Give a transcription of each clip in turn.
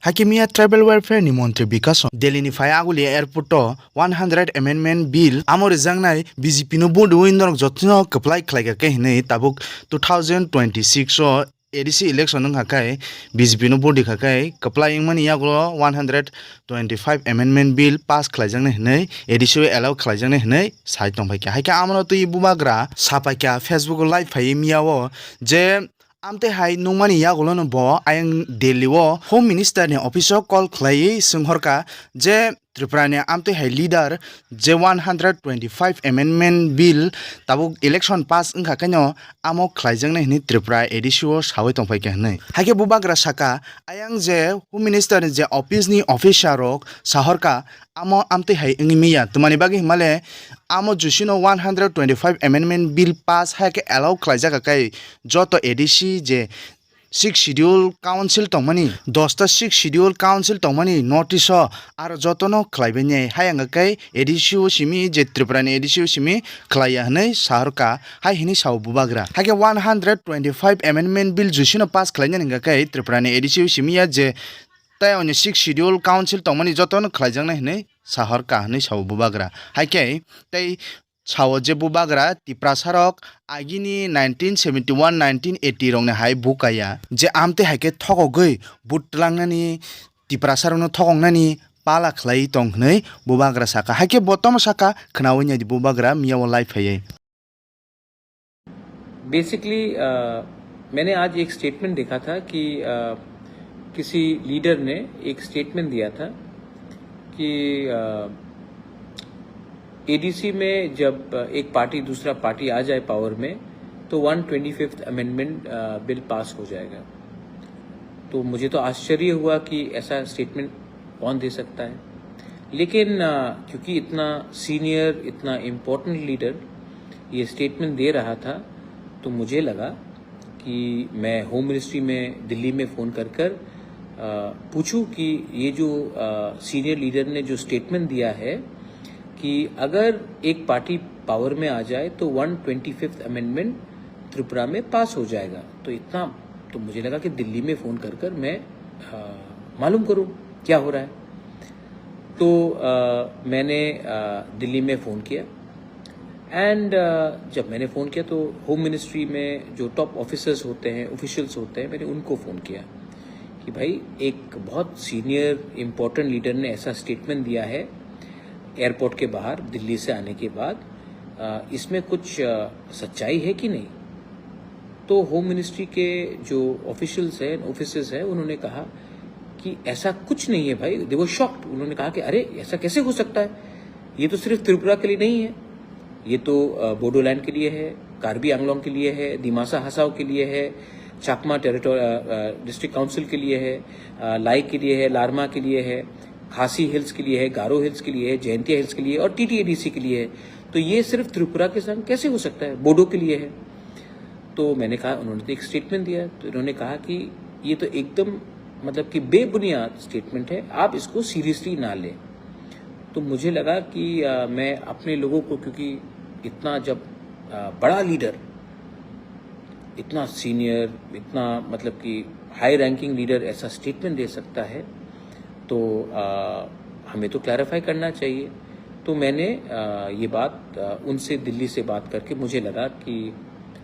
Hakimia Tribal Welfare ni Montre Bikason Delhi ni Fayaguli Airport 100 Amendment Bill Amor Zangnai BJP no bodu indorok jotno kaplai khlaiga ke hinai tabuk 2026 o ADC election nung hakai BJP no bodi hakai kaplai ingmani yaglo 125 Amendment Bill pass khlaijang ne hinai ADC allow khlaijang ne hinai sai tong phai ka haika amano tu ibubagra sapai ka Facebook live phai miyawo je amte hai nungmani yagolo no bo ayang Delhi wo Home Minister ni office call khlai singhorka je Tripura ni amte hai leader je 125 amendment bill tabuk election pass ingkha kanyo amo khlaijang na hini Tripura edisio sawai tongpai ka hnai hake bubagra saka ayang je Home Minister je office ni officer rok sahorka amo amte hai ingmiya tumani bagi himale amo jusino 125 amendment bill pass hake allow khlaijaka kai joto edc je 6 schedule council tongmani 10 ta 6 schedule council tongmani notice aro jotono khlaibene hayanga kai edc simi je Tripura ni edc simi khlaiya hnai saharka hai hini saw bubagra hake 125 amendment bill jusino pass khlaina ninga kai Tripura ni edc simi ya je tai on 6 schedule council tongmani jotono khlaijang na hne sahar ka hne saw bubagra haike tai saw je bubagra tiprasarok agini 1971 1980 rong ne hai bukaya je amte haike thogogoi butlangnani tiprasarok no thogongnani pala khlai tong hnei bubagra saka haike bottom saka khnawinya di bubagra miyaw life hai basically मैंने आज एक statement देखा था कि किसी leader ने एक statement दिया था कि एडीसी में जब एक पार्टी दूसरा पार्टी आ जाए पावर में तो 125th अमेंडमेंट बिल पास हो जाएगा। तो मुझे तो आश्चर्य हुआ कि ऐसा स्टेटमेंट कौन दे सकता है, लेकिन क्योंकि इतना सीनियर इतना इम्पोर्टेंट लीडर ये स्टेटमेंट दे रहा था तो मुझे लगा कि मैं होम मिनिस्ट्री में दिल्ली में फ़ोन कर पूछूं कि ये जो सीनियर लीडर ने जो स्टेटमेंट दिया है कि अगर एक पार्टी पावर में आ जाए तो 125th अमेंडमेंट त्रिपुरा में पास हो जाएगा। तो इतना तो मुझे लगा कि दिल्ली में फ़ोन कर मैं मालूम करूं क्या हो रहा है। तो मैंने दिल्ली में फ़ोन किया एंड जब मैंने फ़ोन किया तो होम मिनिस्ट्री में जो टॉप ऑफिसर्स होते हैं ऑफिशियल्स होते हैं मैंने उनको फ़ोन किया कि भाई एक बहुत सीनियर इम्पोर्टेंट लीडर ने ऐसा स्टेटमेंट दिया है एयरपोर्ट के बाहर दिल्ली से आने के बाद, इसमें कुछ सच्चाई है कि नहीं। तो होम मिनिस्ट्री के जो ऑफिशियल्स हैं ऑफिसर्स हैं उन्होंने कहा कि ऐसा कुछ नहीं है भाई। दे वर शॉक्ड। उन्होंने कहा कि अरे ऐसा कैसे हो सकता है, ये तो सिर्फ त्रिपुरा के लिए नहीं है, ये तो बोडोलैंड के लिए है, कार्बी आंगलोंग के लिए है, दिमासा हसाओ के लिए है, चाकमा डिस्ट्रिक्ट काउंसिल के लिए है, लाई के लिए है, लारमा के लिए है, खासी हिल्स के लिए है, गारो हिल्स के लिए है, जयंतिया हिल्स के लिए और टीटीएडीसी के लिए है। तो ये सिर्फ त्रिपुरा के संग कैसे हो सकता है, बोडो के लिए है। तो मैंने कहा, उन्होंने तो एक स्टेटमेंट दिया, तो इन्होंने कहा कि ये तो एकदम मतलब कि बेबुनियाद स्टेटमेंट है, आप इसको सीरियसली ना लें। तो मुझे लगा कि मैं अपने लोगों को, क्योंकि इतना जब बड़ा लीडर, इतना सीनियर, इतना मतलब कि हाई रैंकिंग लीडर ऐसा स्टेटमेंट दे सकता है तो हमें तो क्लैरिफाई करना चाहिए। तो मैंने ये बात उनसे दिल्ली से बात करके मुझे लगा कि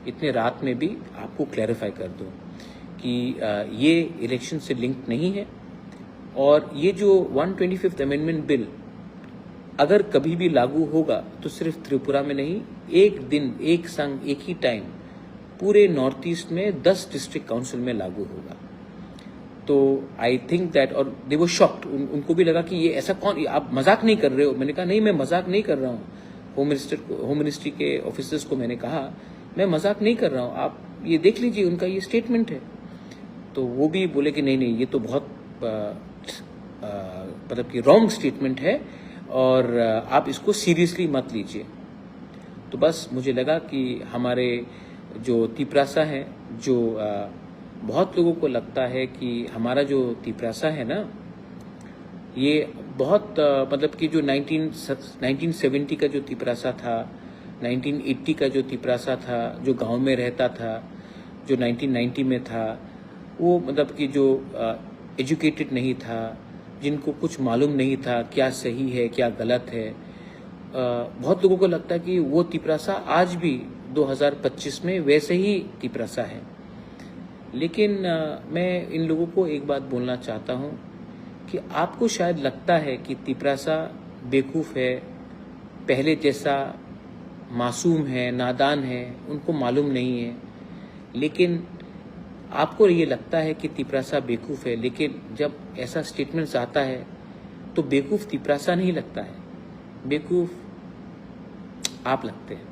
इतने रात में भी आपको क्लैरिफाई कर दूं कि ये इलेक्शन से लिंक नहीं है और ये जो 125th अमेंडमेंट बिल अगर कभी भी लागू होगा तो सिर्फ त्रिपुरा में नहीं, एक दिन एक संग एक ही टाइम पूरे नॉर्थ ईस्ट में 10 डिस्ट्रिक्ट काउंसिल में लागू होगा। तो आई थिंक दैट, और दे वर शॉक्ड, उनको भी लगा कि ये ऐसा कौन, आप मजाक नहीं कर रहे हो। मैंने कहा नहीं, मैं मजाक नहीं कर रहा हूँ। होम मिनिस्ट्री के ऑफिसर्स को मैंने कहा मैं मजाक नहीं कर रहा हूँ, आप ये देख लीजिए, उनका ये स्टेटमेंट है। तो वो भी बोले कि नहीं ये तो बहुत मतलब कि रॉन्ग स्टेटमेंट है और आप इसको सीरियसली मत लीजिए। तो बस मुझे लगा कि हमारे जो तिपरासा है, जो बहुत लोगों को लगता है कि हमारा जो तिपरासा है ना, ये बहुत मतलब कि जो 1970 का जो तिपरासा था, 1980 का जो तिपरासा था, जो गांव में रहता था, जो 1990 में था, वो मतलब कि जो एजुकेटेड नहीं था, जिनको कुछ मालूम नहीं था क्या सही है क्या गलत है। बहुत लोगों को लगता है कि वो तिपरासा आज भी 2025 में वैसे ही तिपरासा है। लेकिन मैं इन लोगों को एक बात बोलना चाहता हूँ कि आपको शायद लगता है कि तिपरासा बेवकूफ़ है, पहले जैसा मासूम है, नादान है, उनको मालूम नहीं है। लेकिन आपको ये लगता है कि तिपरासा बेवकूफ़ है, लेकिन जब ऐसा स्टेटमेंट्स आता है तो बेवकूफ़ तिपरासा नहीं लगता है, बेवकूफ़ आप लगते हैं।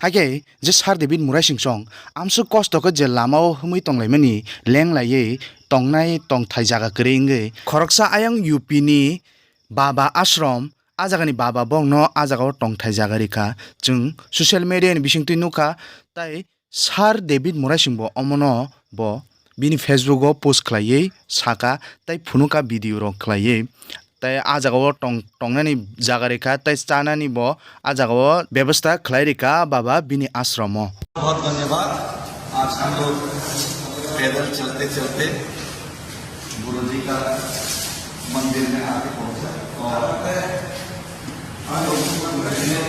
Hage je sar David Murai Singsong amsu kosto ko je lamao humui tonglaimani lenglaiye tongnai tongthai jaga kringe khoroksa ayang UP ni Baba Ashram ajagani Baba bongno ajagao tongthai jaga rika chung social media ni bisingtui nuka tai sar David Murai Singbo omono bo bini Facebook o post khlaiye saka tai phunuka video ro khlaiye tai ajagao tongnani jaga reka tai chanani bo ajagao व्यवस्था खलाई रेखा बाबा बिनी आश्रम बहुत धन्यवाद। आज हम लोग पैदल चलते चलते गुरुजी का मंदिर में आके पहुंचे और हम लोग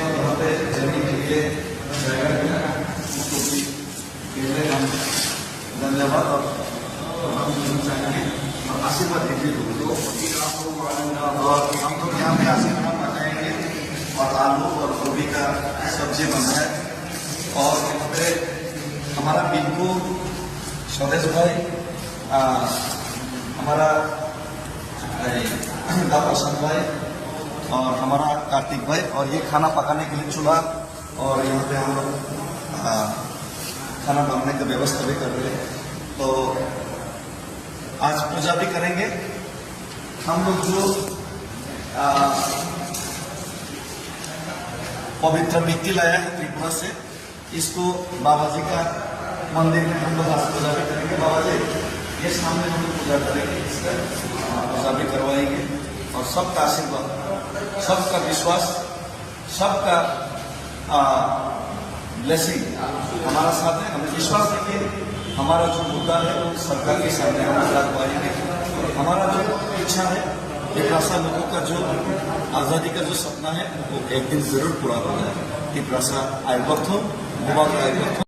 यहाँ पे जमीन के लिए जगह मिला, उसको भी पहले हम धन्यवाद और हम चाहेंगे और आशीर्वाद दीजिए लोगों को। और हम लोग यहाँ पे आशीर्वाद मनाएंगे और आलू और गोभी का सब्जी बना है। और यहाँ पे हमारा बिल्कु स्वदेश भाई, हमारा दाप्रसाद भाई और हमारा कार्तिक भाई, और ये खाना पकाने के लिए चूल्हा और यहाँ पे हम लोग खाना बनाने की व्यवस्था भी कर रहे हैं। तो आज पूजा भी करेंगे हम लोग। जो पवित्र मिट्टी लाया है त्रिपुरा से, इसको बाबा जी का मंदिर में हम लोग आज पूजा भी करेंगे। बाबा जी ये सामने हम लोग पूजा करेंगे, इसका पूजा भी करवाएंगे और सबका आशीर्वाद, सबका विश्वास, सबका ब्लेसिंग हमारा साथ है। हमें विश्वास है कि हमारा जो मुद्दा है वो सरकार के सामने हम रखवाएंगे। हमारा जो इच्छा है तिपरासा लोगों का जो आज़ादी का जो सपना है वो एक दिन जरूर पूरा होगा। तिपरासा आइबर्थो मुबारक आइबर्थो।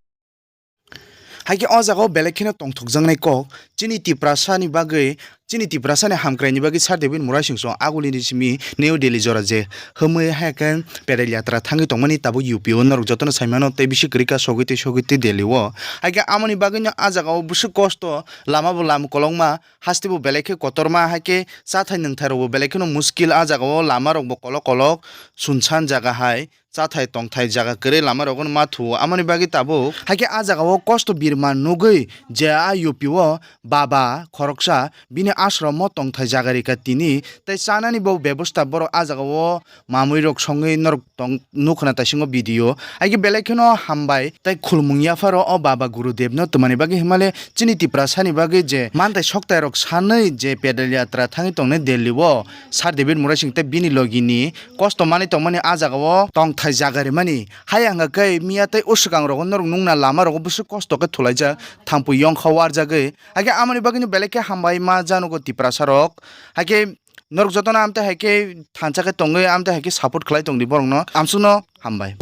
Hage o jago belekkheno tongthokjangnai kok chini tiprasa ni bagui chini tiprasa ni hamkrai ni bagui sar David Murai Singsong aguli ni simi New Delhi jora je humui haken pedal yatra thangi tongmani tabo UP o norok jotono saimano tei bisi krika sogiti Delhi o hage amoni bagui no ajaga o busu kosto lama bo lam kolongma hasti bo belekhe kotorma hake chathai nongthai ro belekkheno muskil ajaga o lama rok bo kolok sunsan jaga hai chathai tongthai jaga kre lama rogon mathu amoni bagi tabo hake ajaga o kosto birma nugui je a UP o baba khoroksa bini ashram o tongthai jaga rika tini tei chanani bo ব্যবস্থা boro ajaga o mamui rok songoi norok tong nukhna ta singo video hake belekkheno hambai tei khulmung yafaro o baba gurudev no tumani bagi himale chini tiprasa ni bagi je mantai soktai rok sanoi je pedal yatra thangi tongne Delhi o sar David Murai Singh te bini logini kosto mani tongmani ajaga o tong thai jagari mani hayanga kai miya tei usukang rok norok nungna lama rok busu kosto ke thulaija thangpu yong khawar jagoi hake amani bagini beleke hambai ma janugo tiprasa rok hake norok jotona amte hake thanchake tongoi amte hake support khlai tongdi borok no amsuno hambai।